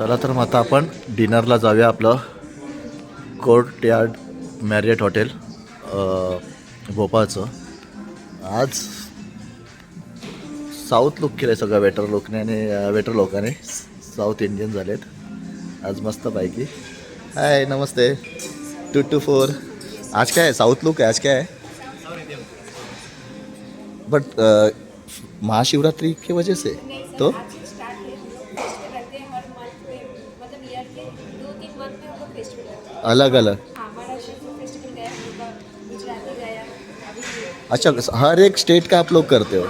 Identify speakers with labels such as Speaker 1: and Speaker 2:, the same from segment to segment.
Speaker 1: चला तर मग आता आपण डिनरला जाऊया. आपलं कोर्ट यार्ड मॅरियट हॉटेल भोपाळचं. आज साऊथ लुक केलं आहे सगळं वेटर लोकने आणि वेटर लोकांनी साऊथ इंडियन झालेत आज मस्तपैकी. हाय नमस्ते 224. आज काय आहे साऊथ लुक आहे आज काय आहे. बट महाशिवरात्रि की वजह से तो अलग अलग. अच्छा हर एक स्टेट का आप लोग करते हो.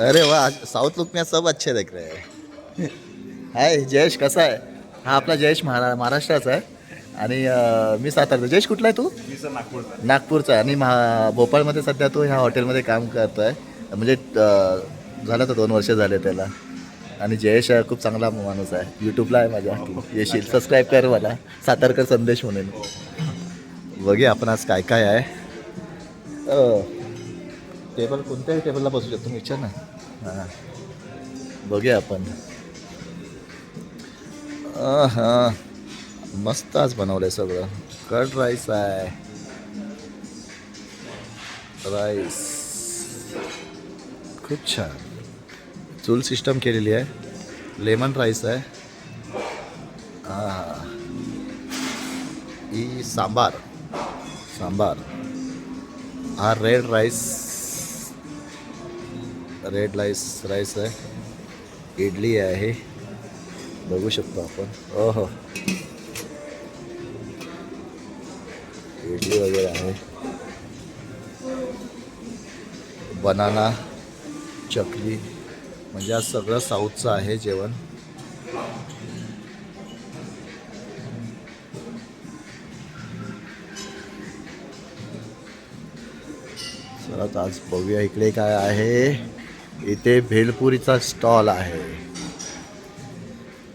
Speaker 1: अरे वाह साउथ लुक में सब अच्छे दिख रहे हैं. हाय जयेश कसा आहे. हा आपला जयेश महाराष्ट्राचा आहे आणि मी सातारचा. जयेश कुठला आहे तू. नागपूरचा आहे आणि भोपाळमध्ये सध्या तो ह्या हॉटेलमध्ये काम करतो आहे. म्हणजे झालं तर 2 वर्ष झाले त्याला. आणि जयेश खूप चांगला माणूस आहे. यूट्यूबला आहे माझ्या येशील सबस्क्राईब कर मला सातारकर संदेश म्हणून. बघूया आपण आज काय काय आहे. टेबल कोणत्याही टेबलला बसू शकतो मी विचार ना. हां बघूया आपण. हां मस्त आज बनवलं आहे सगळं. कर्ड राईस आहे. राईस खूप छान चूल सिस्टम केलेली आहे. लेमन राईस आहे. ही सांबार हा रेड राईस राईस आहे. इडली आहे बघू शकतो आपण. ओहो इडली वगैरे आहे. बनाना चकली म्हणजे आज सगळं साऊथचं आहे जेवण. चला आज बघूया इकडे काय आहे. इथे भेलपुरीचा स्टॉल आहे.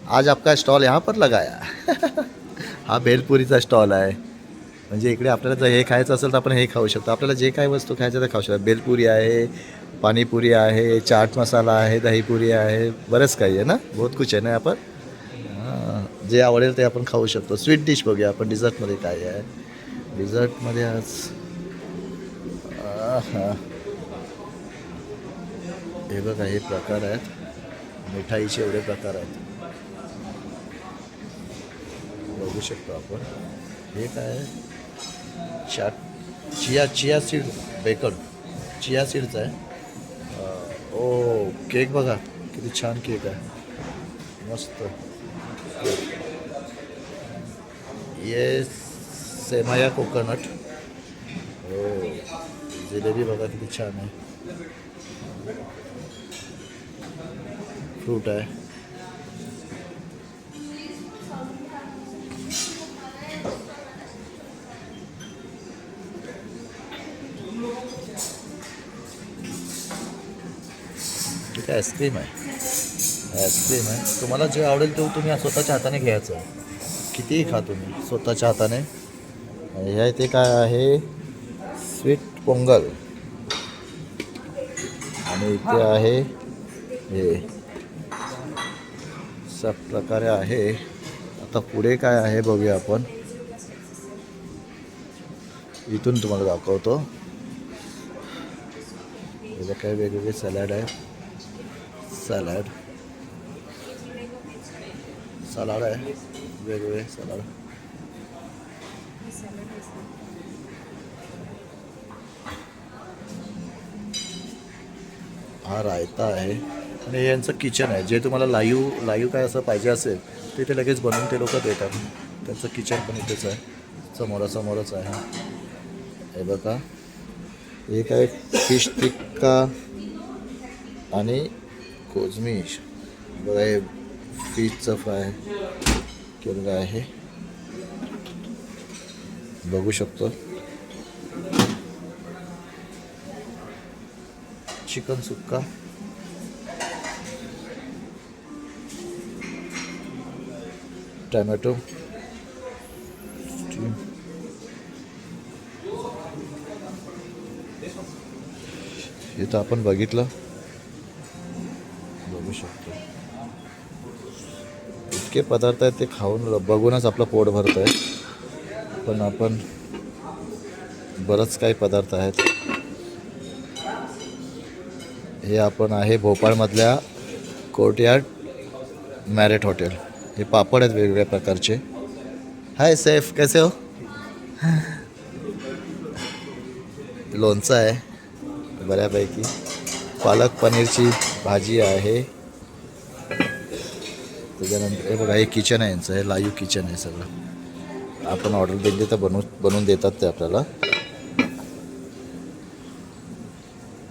Speaker 1: आज आपका स्टॉल यहाँ पर लगाया. हा भेलपुरीचा स्टॉल आहे. म्हणजे इकडे आपल्याला जर हे खायचं असेल तर आपण हे खाऊ शकतो. आपल्याला जे काही वस्तू खायचं ते खाऊ शकतो. भेलपुरी आहे पाणीपुरी आहे चाट मसाला आहे दहीपुरी आहे बरंच काही आहे ना. बहुत कुछ आहे ना आपण. जे आवडेल ते आपण खाऊ शकतो. स्वीट डिश बघूया आपण डिझर्टमध्ये काय आहे. डिझर्टमध्ये आज हे बघा हे प्रकार आहेत. मिठाईचे एवढे प्रकार आहेत बघू शकतो आपण. हे काय आहे चिया सीड बेकन चिया सीडचं आहे. ओ केक बघा किती छान केक आहे मस्त. ये सेमाया कोकोनट. हो जिलेबी बघा किती छान आहे. फ्रूट आहे. इथे आईस्क्रीम आहे. तुम्हाला जे आवडेल ते तुम्ही स्वतःच्या हाताने घ्यायचं. कितीही खा तुम्ही स्वतःच्या हाताने. ह्या इथे काय आहे स्वीट पोंगल आणि इथे आहे हे सब प्रकारे आहे. आता पुढे काय आहे बघूया आपण. इथून तुम्हाला दाखवतो. इथे काय वेगवेगळे सॅलड आहे. सलाड आहे वेगवेगळे सलाड. हा रायता आहे आणि यांचं किचन आहे. जे तुम्हाला लाईव्ह काय असं पाहिजे असेल ते ते लगेच बनवून ते लोक देतात. त्यांचं किचन पण इथेच आहे समोरच आहे. हे बघा एक आहे फिश टिक्का आणि कोजमीश. बघा हे फिशचं फ्राय केलेलं आहे बघू शकतो. चिकन सुक्का टोमॅटो स्टीम. इथं आपण बघितलं बघू शकतो इतके पदार्थ आहेत ते खाऊन बघूनच आपलं पोट भरतं आहे. पण आपण बरंच काही पदार्थ आहेत. हे आपण आहे भोपाळमधल्या कोर्टयार्ड मॅरिट हॉटेल. हे पापड आहेत वेगवेगळ्या प्रकारचे. हाय सैफ, कैसे हो? लोणचं आहे बऱ्यापैकी. पालक पनीरची भाजी आहे. त्याच्यानंतर हे बघा, हे किचन आहे यांचं. हे लाईव्ह किचन आहे सगळं. आपण ऑर्डर दिली तर बनवून देतात ते आपल्याला.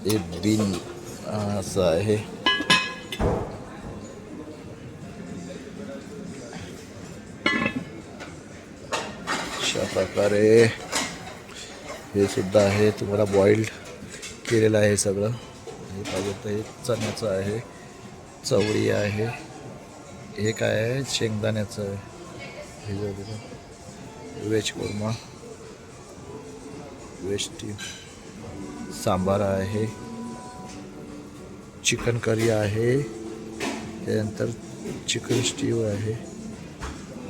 Speaker 1: हे बिन असं आहे. अशा प्रकारे हे सुद्धा आहे. तुम्हाला बॉइल्ड केलेलं आहे सगळं. हे पाहिजे तर हे चण्याचं आहे, चवळी आहे. हे काय आहे, शेंगदाण्याचं आहे. हे जो veg korma, veg steam, sambar आहे, चिकन करी आहे, त्यानंतर चिकन स्टीव आहे.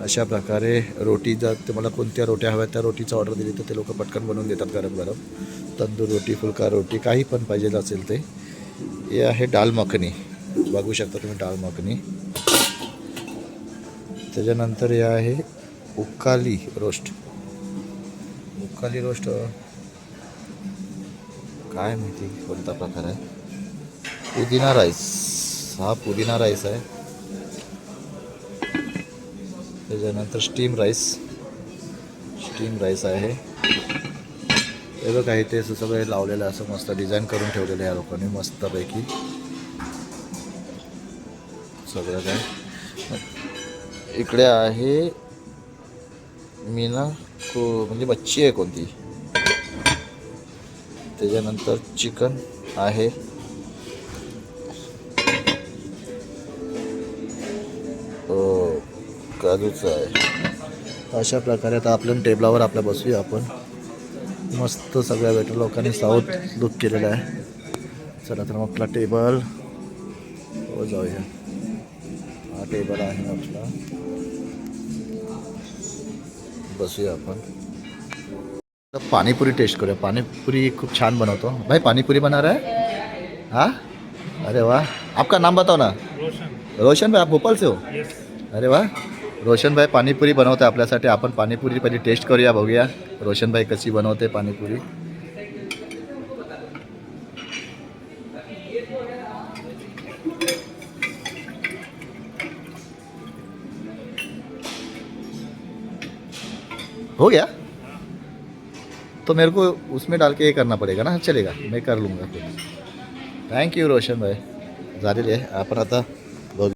Speaker 1: अशा प्रकारे रोटी, जर तुम्हाला कोणत्या रोट्या हव्या त्या रोटीचा ऑर्डर दिली तर ते लोक पटकन बनवून देतात गरम गरम. तंदूर रोटी, फुलका रोटी, काही पण पाहिजे असेल ते. हे आहे दाल मखनी, बघू शकता तुम्ही दाल मखनी. त्याच्यानंतर हे आहे उकाली रोस्ट. उकाली रोस्ट काय माहिती कोणता प्रकार आहे. पुदिना राईस, हा पुदिना राईस आहे. त्याच्यानंतर स्टीम राईस आहे. हे बघा, इथे सगळं लावलेलं असं मस्त डिझाईन करून ठेवलेलं आहे या लोकांनी मस्तपैकी सगळं काय. इकडे आहे मीना म्हणजे मच्छी आहे कोणती. त्याच्यानंतर चिकन आहे. काजूचं आहे. अशा प्रकारे आता आपल्या टेबलावर आपल्या बसूया आपण. मस्त सगळ्या वेटर लोकांनी साऊथ लुक केलेला आहे. चला तर मग आपला टेबल हो जाऊया. हा टेबल आहे आपला, बसूया आपण. पाणीपुरी टेस्ट करूया. पाणीपुरी खूप छान बनवतो भाई. पाणीपुरी बना रहा है? हाँ, अरे वाह. आपका नाम बताओ ना. रोशन भाई, आप भोपाल से हो? अरे वाह. रोशन भाई पाणीपुरी बनवते आपल्यासाठी. आपण पाणीपुरी पहिली टेस्ट करूया, बघूया रोशन भाई कशी बनवते पाणीपुरी. हो गया तो मेरे को उसमें डाल के ये करना पड़ेगा ना. चलेगा, मैं कर लूँगा खुद. थँक यू रोशन भाई. झालेली आहे. आपण आता बघ.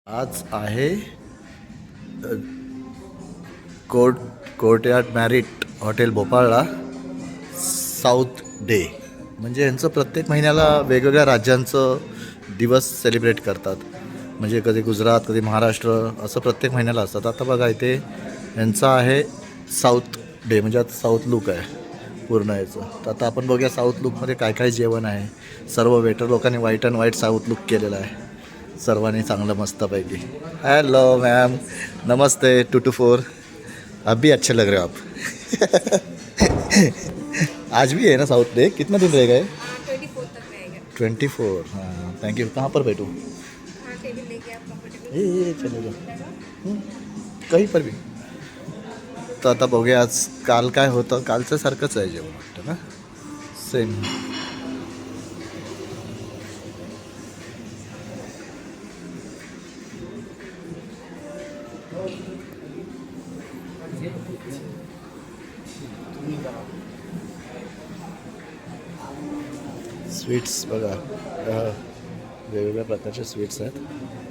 Speaker 1: आज आहे कोर्टयार्ड मॅरिट हॉटेल भोपाळला साऊथ डे. म्हणजे यांचं प्रत्येक महिन्याला वेगवेगळ्या राज्यांचं दिवस सेलिब्रेट करतात. म्हणजे कधी गुजरात, कधी महाराष्ट्र, असं प्रत्येक महिन्याला असतात. आता बघा इथे यांचं आहे साऊथ डे, म्हणजे आता साऊथ लुक आहे पूर्ण याचं. तर आता आपण बघूया साऊथ लुकमध्ये काय काय जेवण आहे. सर्व वेटर लोकांनी white and white south look केलेला आहे सर्वांनी चांगलं मस्तपैकी. Hello ma'am, Namaste. 2 to 4. अब भी अच्छे लग रहे हो आप. आज भी है ना साउथ डे. कितना दिन रहेगा ये?
Speaker 2: 24 तक रहेगा.
Speaker 1: 24. हाँ, थैंक यू. कहाँ पर बैठूँ?
Speaker 2: हाँ, टेबल लेके आप कंफर्टेबल.
Speaker 1: ये चलेगा कहीं पर भी. तर आता बघूया आज काल काय होतं. कालचं सारखंच आहे जेवण वाटतं ना. सेम. स्वीट्स बघा, वेगवेगळ्या प्रकारचे स्वीट्स आहेत.